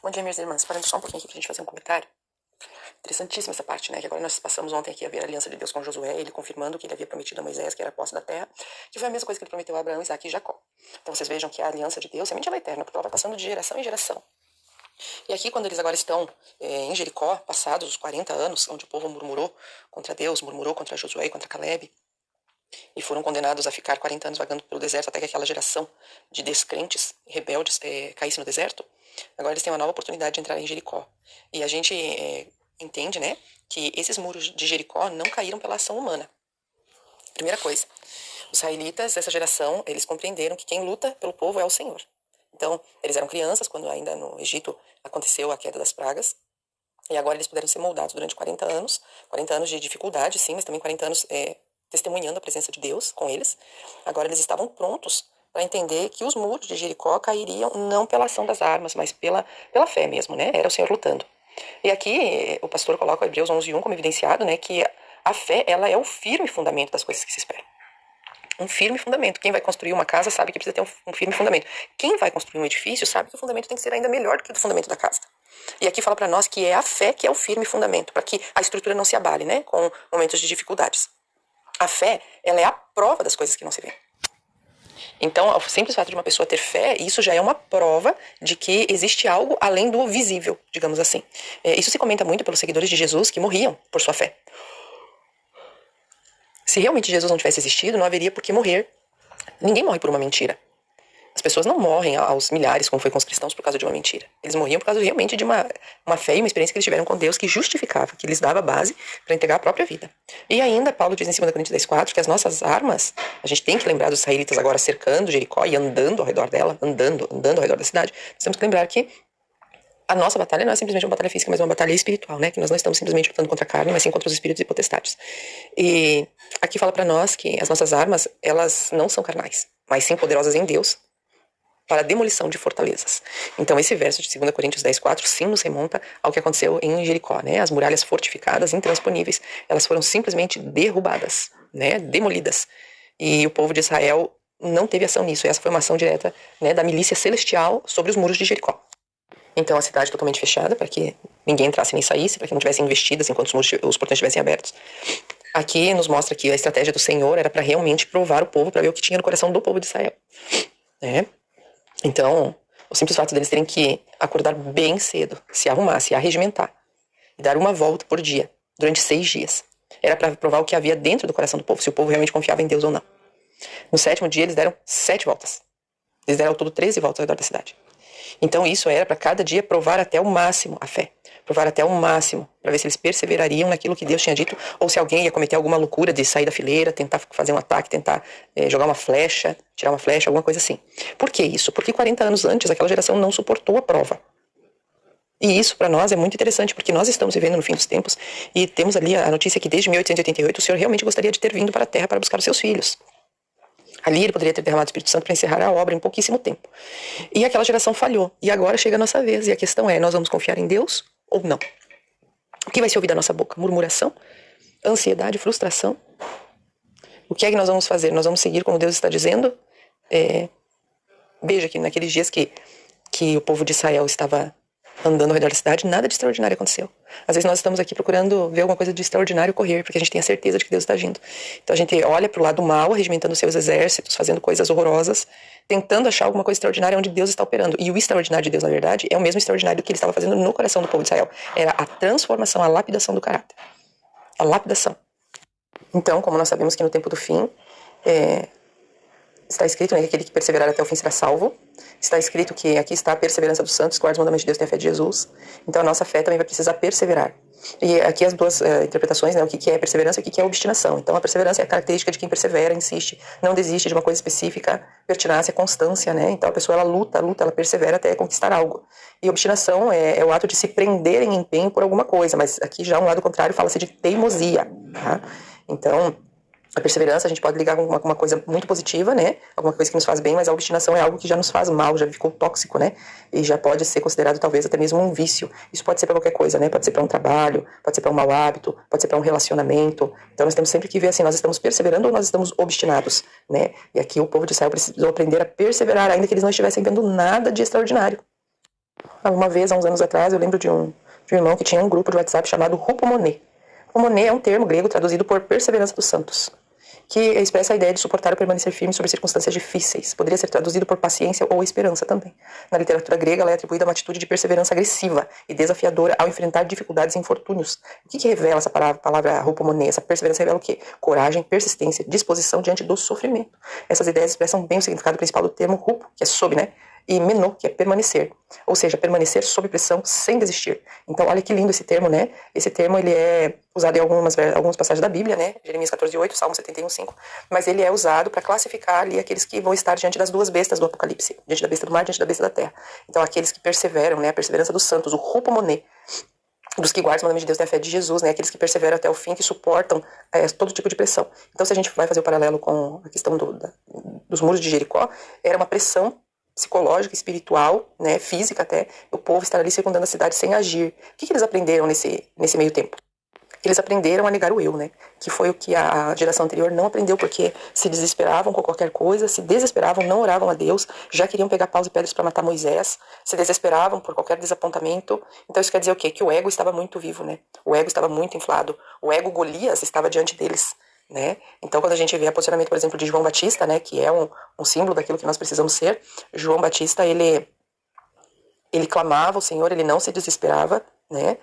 Bom dia, minhas irmãs. Parando só um pouquinho aqui pra gente fazer um comentário. Interessantíssima essa parte, né? Que agora nós passamos ontem aqui a ver a aliança de Deus com Josué, ele confirmando que ele havia prometido a Moisés, que era a posse da terra, que foi a mesma coisa que ele prometeu a Abraão, Isaque e Jacó. Então vocês vejam que a aliança de Deus realmente ela é eterna, porque ela vai passando de geração em geração. E aqui, quando eles agora estão em Jericó, passados os 40 anos, onde o povo murmurou contra Deus, murmurou contra Josué e contra Calebe, e foram condenados a ficar 40 anos vagando pelo deserto até que aquela geração de descrentes, rebeldes, caísse no deserto. Agora eles têm uma nova oportunidade de entrar em Jericó. E a gente entende, né, que esses muros de Jericó não caíram pela ação humana. Primeira coisa, os israelitas dessa geração, eles compreenderam que quem luta pelo povo é o Senhor. Então, eles eram crianças quando ainda no Egito aconteceu a queda das pragas. E agora eles puderam ser moldados durante 40 anos. 40 anos de dificuldade, sim, mas também 40 anos testemunhando a presença de Deus com eles. Agora eles estavam prontos para entender que os muros de Jericó cairiam não pela ação das armas, mas pela fé mesmo, né? Era o Senhor lutando. E aqui o pastor coloca o Hebreus 11:1 como evidenciado, né, que a fé ela é o firme fundamento das coisas que se esperam. Um firme fundamento. Quem vai construir uma casa sabe que precisa ter um firme fundamento. Quem vai construir um edifício sabe que o fundamento tem que ser ainda melhor do que o do fundamento da casa. E aqui fala para nós que é a fé que é o firme fundamento, para que a estrutura não se abale, né, com momentos de dificuldades. A fé, ela é a prova das coisas que não se vê. Então, o simples fato de uma pessoa ter fé, isso já é uma prova de que existe algo além do visível, digamos assim. Isso se comenta muito pelos seguidores de Jesus que morriam por sua fé. Se realmente Jesus não tivesse existido, não haveria por que morrer. Ninguém morre por uma mentira. As pessoas não morrem aos milhares, como foi com os cristãos, por causa de uma mentira. Eles morriam por causa realmente de uma fé e uma experiência que eles tiveram com Deus que justificava, que lhes dava base para entregar a própria vida. E ainda, Paulo diz em 2 Coríntios 10:4 que as nossas armas, a gente tem que lembrar dos israelitas agora cercando Jericó e andando ao redor dela, andando ao redor da cidade. Nós temos que lembrar que a nossa batalha não é simplesmente uma batalha física, mas uma batalha espiritual, né? Que nós não estamos simplesmente lutando contra a carne, mas sim contra os espíritos e potestades. E aqui fala para nós que as nossas armas, elas não são carnais, mas sim poderosas em Deus, para a demolição de fortalezas. Então esse verso de 2 Coríntios 10:4 sim nos remonta ao que aconteceu em Jericó, né? As muralhas fortificadas, intransponíveis, elas foram simplesmente derrubadas, né? Demolidas. E o povo de Israel não teve ação nisso. Essa foi uma ação direta, né, da milícia celestial sobre os muros de Jericó. Então a cidade totalmente fechada para que ninguém entrasse nem saísse, para que não tivessem investidas enquanto os portões estivessem abertos. Aqui nos mostra que a estratégia do Senhor era para realmente provar o povo, para ver o que tinha no coração do povo de Israel, né? Então, o simples fato deles terem que acordar bem cedo, se arrumar, se arregimentar e dar uma volta por dia, durante 6 dias, era para provar o que havia dentro do coração do povo, se o povo realmente confiava em Deus ou não. No 7º dia, eles deram 7 voltas. Eles deram ao todo 13 voltas ao redor da cidade. Então, isso era para cada dia provar até o máximo a fé. Provar até o máximo, para ver se eles perseverariam naquilo que Deus tinha dito, ou se alguém ia cometer alguma loucura de sair da fileira, tentar fazer um ataque, tentar jogar uma flecha, tirar uma flecha, alguma coisa assim. Por que isso? Porque 40 anos antes, aquela geração não suportou a prova. E isso, para nós, é muito interessante, porque nós estamos vivendo no fim dos tempos, e temos ali a notícia que desde 1888 o Senhor realmente gostaria de ter vindo para a Terra para buscar os seus filhos. Ali ele poderia ter derramado o Espírito Santo para encerrar a obra em pouquíssimo tempo. E aquela geração falhou. E agora chega a nossa vez. E a questão é, nós vamos confiar em Deus ou não? O que vai se ouvir da nossa boca? Murmuração? Ansiedade? Frustração? O que é que nós vamos fazer? Nós vamos seguir como Deus está dizendo? Veja que naqueles dias que o povo de Israel estava andando ao redor da cidade, nada de extraordinário aconteceu. Às vezes nós estamos aqui procurando ver alguma coisa de extraordinário ocorrer, porque a gente tem a certeza de que Deus está agindo. Então a gente olha para o lado mal, regimentando seus exércitos, fazendo coisas horrorosas, tentando achar alguma coisa extraordinária onde Deus está operando. E o extraordinário de Deus, na verdade, é o mesmo extraordinário que ele estava fazendo no coração do povo de Israel. Era a transformação, a lapidação do caráter. A lapidação. Então, como nós sabemos que no tempo do fim, está escrito, né, que aquele que perseverar até o fim será salvo. Está escrito que aqui está a perseverança dos santos, que guarda os mandamentos de Deus, tem a fé de Jesus. Então a nossa fé também vai precisar perseverar. E aqui as duas interpretações, né, o que é perseverança e o que é obstinação. Então a perseverança é a característica de quem persevera, insiste, não desiste de uma coisa específica, pertinácia, constância, né? Então a pessoa ela luta, ela persevera até conquistar algo. E obstinação é o ato de se prender em empenho por alguma coisa, mas aqui já um lado contrário fala-se de teimosia, tá? Então a perseverança a gente pode ligar com uma coisa muito positiva, né? Alguma coisa que nos faz bem, mas a obstinação é algo que já nos faz mal, já ficou tóxico, né? E já pode ser considerado talvez até mesmo um vício. Isso pode ser para qualquer coisa, né? Pode ser para um trabalho, pode ser para um mau hábito, pode ser para um relacionamento. Então nós temos sempre que ver assim, nós estamos perseverando ou nós estamos obstinados, né? E aqui o povo de Israel precisou aprender a perseverar, ainda que eles não estivessem vendo nada de extraordinário. Uma vez, há uns anos atrás, eu lembro de um irmão que tinha um grupo de WhatsApp chamado Hupomone. Hupomone é um termo grego traduzido por perseverança dos santos, que expressa a ideia de suportar ou permanecer firme sobre circunstâncias difíceis. Poderia ser traduzido por paciência ou esperança também. Na literatura grega, ela é atribuída a uma atitude de perseverança agressiva e desafiadora ao enfrentar dificuldades e infortúnios. O que revela essa palavra hupomone? Essa perseverança revela o quê? Coragem, persistência, disposição diante do sofrimento. Essas ideias expressam bem o significado principal do termo hupo, que é sob, né? E meno, que é permanecer, ou seja, permanecer sob pressão sem desistir. Então, olha que lindo esse termo, né? Esse termo, ele é usado em algumas passagens da Bíblia, né? Jeremias 14:8, Salmo 71:5, mas ele é usado para classificar ali aqueles que vão estar diante das duas bestas do Apocalipse, diante da besta do mar, diante da besta da terra. Então, aqueles que perseveram, né? A perseverança dos santos, o hupomone, dos que guardam os mandamentos de Deus, têm a fé de Jesus, né? Aqueles que perseveram até o fim, que suportam todo tipo de pressão. Então, se a gente vai fazer o paralelo com a questão dos muros de Jericó, era uma pressão psicológica, espiritual, né, física até, o povo estar ali circundando a cidade sem agir. O que eles aprenderam nesse meio tempo? Eles aprenderam a negar o eu, né? Que foi o que a geração anterior não aprendeu, porque se desesperavam com qualquer coisa, se desesperavam, não oravam a Deus, já queriam pegar paus e pedras para matar Moisés, se desesperavam por qualquer desapontamento. Então isso quer dizer o quê? Que o ego estava muito vivo, né? O ego estava muito inflado. O ego Golias estava diante deles, né? Então, quando a gente vê o posicionamento, por exemplo, de João Batista, né, que é um símbolo daquilo que nós precisamos ser, João Batista, ele clamava ao Senhor, ele não se desesperava, né?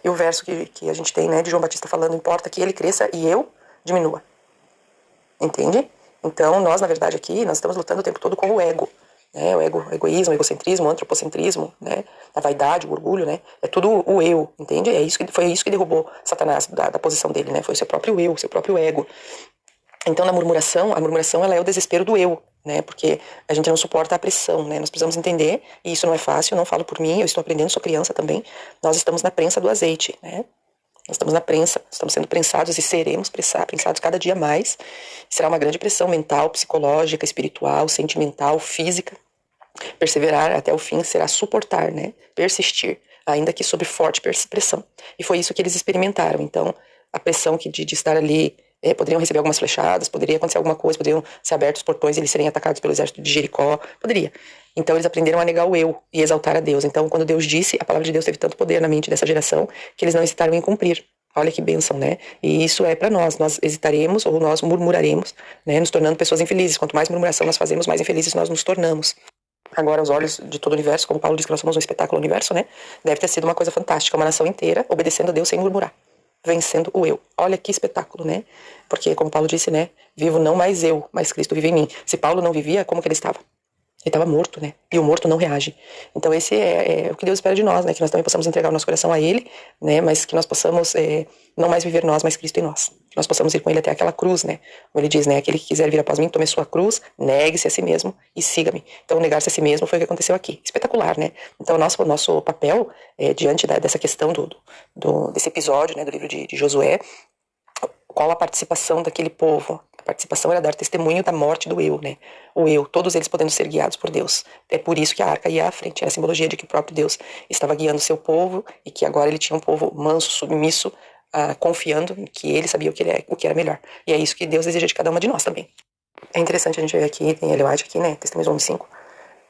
E o verso que a gente tem, né, de João Batista falando, importa que ele cresça e eu diminua. Entende? Então, nós, na verdade, aqui, nós estamos lutando o tempo todo com o ego. Né? O egoísmo, o egocentrismo, o antropocentrismo, né? A vaidade, o orgulho, né? É tudo o eu, entende? Foi isso que derrubou Satanás da posição dele, né? Foi o seu próprio eu, o seu próprio ego. Então, a murmuração ela é o desespero do eu, né? Porque a gente não suporta a pressão, né? Nós precisamos entender, e isso não é fácil, não falo por mim, eu estou aprendendo, sou criança também. Nós estamos na prensa do azeite, né? Nós estamos na prensa, estamos sendo prensados e seremos prensados cada dia mais. Será uma grande pressão mental, psicológica, espiritual, sentimental, física. Perseverar até o fim será suportar, né? Persistir, ainda que sob forte pressão. E foi isso que eles experimentaram. Então, a pressão de estar ali, poderiam receber algumas flechadas, poderia acontecer alguma coisa, poderiam ser abertos os portões e eles serem atacados pelo exército de Jericó, poderia. Então eles aprenderam a negar o eu e exaltar a Deus. Então quando Deus disse, a palavra de Deus teve tanto poder na mente dessa geração que eles não hesitaram em cumprir. Olha que bênção, né? E isso é para nós hesitaremos ou nós murmuraremos, né? Nos tornando pessoas infelizes. Quanto mais murmuração nós fazemos, mais infelizes nós nos tornamos. Agora, aos olhos de todo o universo, como Paulo diz que nós somos um espetáculo universo, né? Deve ter sido uma coisa fantástica, uma nação inteira obedecendo a Deus sem murmurar, vencendo o eu. Olha que espetáculo, né? Porque, como Paulo disse, né? Vivo não mais eu, mas Cristo vive em mim. Se Paulo não vivia, como que ele estava? Ele estava morto, né? E o morto não reage. Então esse é o que Deus espera de nós, né? Que nós também possamos entregar o nosso coração a Ele, né? Mas que nós possamos não mais viver nós, mas Cristo em nós. Que nós possamos ir com Ele até aquela cruz, né? Como Ele diz, né? Aquele que quiser vir após mim, tome a sua cruz, negue-se a si mesmo e siga-me. Então negar-se a si mesmo foi o que aconteceu aqui. Espetacular, né? Então o nosso papel diante dessa questão desse episódio, né? Do livro de Josué, qual a participação daquele povo? A participação era dar testemunho da morte do eu, né? O eu, todos eles podendo ser guiados por Deus. É por isso que a arca ia à frente. Era a simbologia de que o próprio Deus estava guiando o seu povo e que agora ele tinha um povo manso, submisso, confiando que ele sabia o que era melhor. E é isso que Deus deseja de cada uma de nós também. É interessante a gente ver aqui, tem Ellen White aqui, né? Testemunhos 1:5.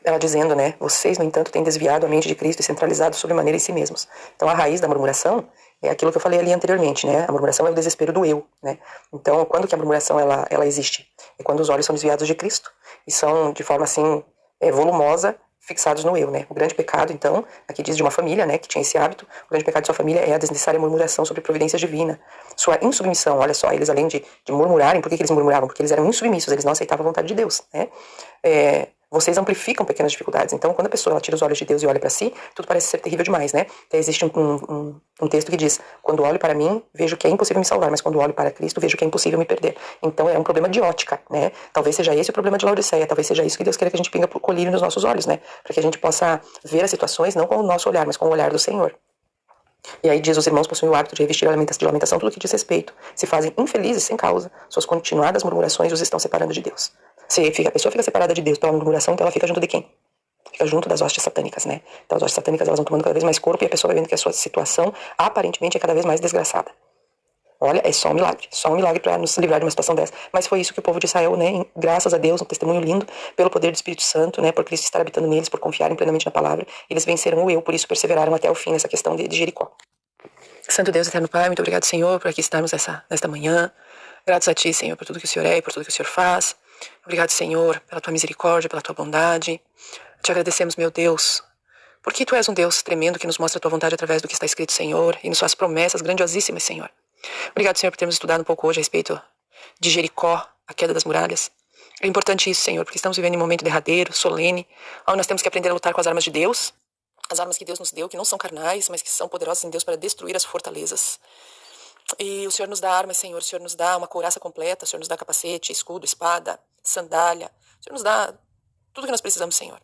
Ela dizendo, né? Vocês, no entanto, têm desviado a mente de Cristo e centralizado sobremaneira em si mesmos. Então, a raiz da murmuração é aquilo que eu falei ali anteriormente, né? A murmuração é o desespero do eu, né? Então, quando que a murmuração ela existe? É quando os olhos são desviados de Cristo e são, de forma assim, volumosa, fixados no eu, né? O grande pecado, então, aqui diz de uma família, né, que tinha esse hábito, o grande pecado de sua família é a desnecessária murmuração sobre providência divina. Sua insubmissão, olha só, eles além de murmurarem, por que eles murmuravam? Porque eles eram insubmissos, eles não aceitavam a vontade de Deus, né? Vocês amplificam pequenas dificuldades. Então, quando a pessoa ela tira os olhos de Deus e olha para si, tudo parece ser terrível demais, né? Então, existe um texto que diz: quando olho para mim, vejo que é impossível me salvar, mas quando olho para Cristo, vejo que é impossível me perder. Então, é um problema de ótica, né? Talvez seja esse o problema de Laodiceia, talvez seja isso que Deus queira que a gente pinga por colírio nos nossos olhos, né? Para que a gente possa ver as situações não com o nosso olhar, mas com o olhar do Senhor. E aí diz: os irmãos possuem o hábito de revestir de lamentação tudo que diz respeito. Se fazem infelizes sem causa, suas continuadas murmurações os estão separando de Deus. Se a pessoa fica separada de Deus pela murmuração, então ela fica junto de quem? Fica junto das hostes satânicas, né? Então as hostes satânicas elas vão tomando cada vez mais corpo e a pessoa vai vendo que a sua situação aparentemente é cada vez mais desgraçada. Olha, é só um milagre para nos livrar de uma situação dessa. Mas foi isso que o povo de Israel, né, graças a Deus, um testemunho lindo, pelo poder do Espírito Santo, né, por Cristo estar habitando neles, por confiarem plenamente na palavra, eles venceram o eu, por isso perseveraram até o fim nessa questão de Jericó. Santo Deus, eterno Pai, muito obrigado, Senhor, por aqui estarmos nesta manhã. Gratos a Ti, Senhor, por tudo que o Senhor é e por tudo que o Senhor faz. Obrigado, Senhor, pela Tua misericórdia, pela Tua bondade. Te agradecemos, meu Deus, porque Tu és um Deus tremendo que nos mostra a Tua vontade através do que está escrito, Senhor, e nos faz promessas grandiosíssimas, Senhor. Obrigado, Senhor, por termos estudado um pouco hoje a respeito de Jericó, a queda das muralhas. É importante isso, Senhor, porque estamos vivendo em um momento derradeiro, solene, onde nós temos que aprender a lutar com as armas de Deus, as armas que Deus nos deu, que não são carnais, mas que são poderosas em Deus para destruir as fortalezas. E o Senhor nos dá armas, Senhor. O Senhor nos dá uma couraça completa. O Senhor nos dá capacete, escudo, espada, sandália. O Senhor nos dá tudo que nós precisamos, Senhor.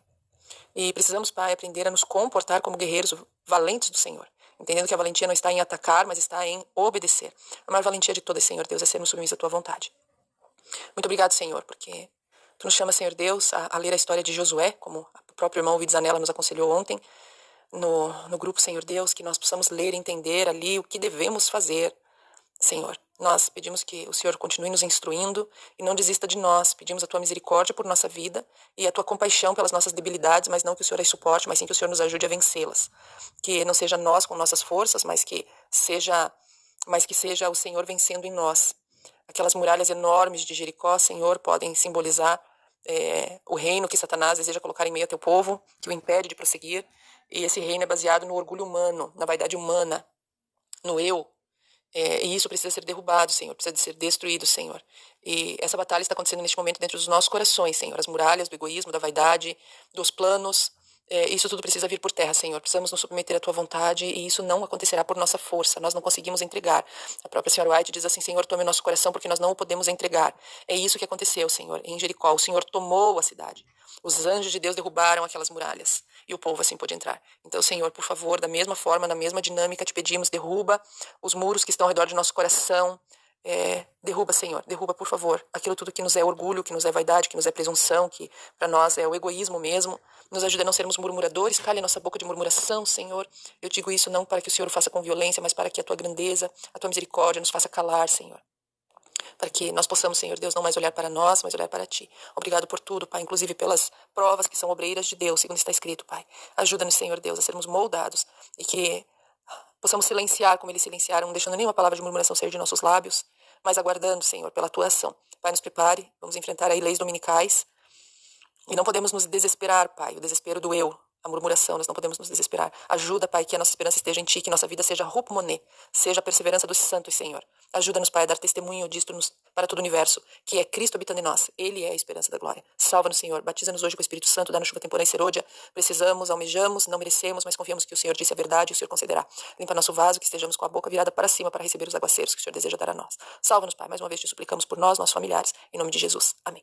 E precisamos, Pai, aprender a nos comportar como guerreiros valentes do Senhor. Entendendo que a valentia não está em atacar, mas está em obedecer. A maior valentia de todas, Senhor Deus, é sermos submissos à Tua vontade. Muito obrigado, Senhor, porque Tu nos chama, Senhor Deus, a ler a história de Josué, como o próprio irmão Vidzanella nos aconselhou ontem, no grupo, Senhor Deus, que nós possamos ler e entender ali o que devemos fazer, Senhor. Nós pedimos que o Senhor continue nos instruindo e não desista de nós. Pedimos a Tua misericórdia por nossa vida e a Tua compaixão pelas nossas debilidades, mas não que o Senhor as suporte, mas sim que o Senhor nos ajude a vencê-las. Que não seja nós com nossas forças, mas que seja o Senhor vencendo em nós. Aquelas muralhas enormes de Jericó, Senhor, podem simbolizar o reino que Satanás deseja colocar em meio a Teu povo, que o impede de prosseguir. E esse reino é baseado no orgulho humano, na vaidade humana, no eu. E isso precisa ser derrubado, Senhor, precisa ser destruído, Senhor. E essa batalha está acontecendo neste momento dentro dos nossos corações, Senhor. As muralhas do egoísmo, da vaidade, dos planos, isso tudo precisa vir por terra, Senhor. Precisamos nos submeter à Tua vontade e isso não acontecerá por nossa força. Nós não conseguimos entregar. A própria Senhora White diz assim, Senhor, tome o nosso coração porque nós não o podemos entregar. É isso que aconteceu, Senhor, em Jericó. O Senhor tomou a cidade. Os anjos de Deus derrubaram aquelas muralhas e o povo assim pôde entrar. Então, Senhor, por favor, da mesma forma, na mesma dinâmica, te pedimos, derruba os muros que estão ao redor do nosso coração. Derruba, Senhor, derruba, por favor, aquilo tudo que nos é orgulho, que nos é vaidade, que nos é presunção, que para nós é o egoísmo mesmo. Nos ajuda a não sermos murmuradores, calha a nossa boca de murmuração, Senhor. Eu digo isso não para que o Senhor o faça com violência, mas para que a Tua grandeza, a Tua misericórdia nos faça calar, Senhor. Para que nós possamos, Senhor Deus, não mais olhar para nós, mas olhar para Ti. Obrigado por tudo, Pai, inclusive pelas provas que são obreiras de Deus, segundo está escrito, Pai. Ajuda-nos, Senhor Deus, a sermos moldados e que possamos silenciar como eles silenciaram, não deixando nenhuma palavra de murmuração sair de nossos lábios, mas aguardando, Senhor, pela Tua ação. Pai, nos prepare, vamos enfrentar aí leis dominicais e não podemos nos desesperar, Pai, o desespero do eu, a murmuração, nós não podemos nos desesperar. Ajuda, Pai, que a nossa esperança esteja em Ti, que nossa vida seja rup-moné, seja a perseverança dos santos, Senhor. Ajuda-nos, Pai, a dar testemunho disto para todo o universo, que é Cristo habitando em nós. Ele é a esperança da glória. Salva-nos, Senhor. Batiza-nos hoje com o Espírito Santo, dá-nos chuva temporã e serôdia. Precisamos, almejamos, não merecemos, mas confiamos que o Senhor disse a verdade e o Senhor concederá. Limpa nosso vaso, que estejamos com a boca virada para cima para receber os aguaceiros que o Senhor deseja dar a nós. Salva-nos, Pai. Mais uma vez te suplicamos por nós, nossos familiares. Em nome de Jesus. Amém.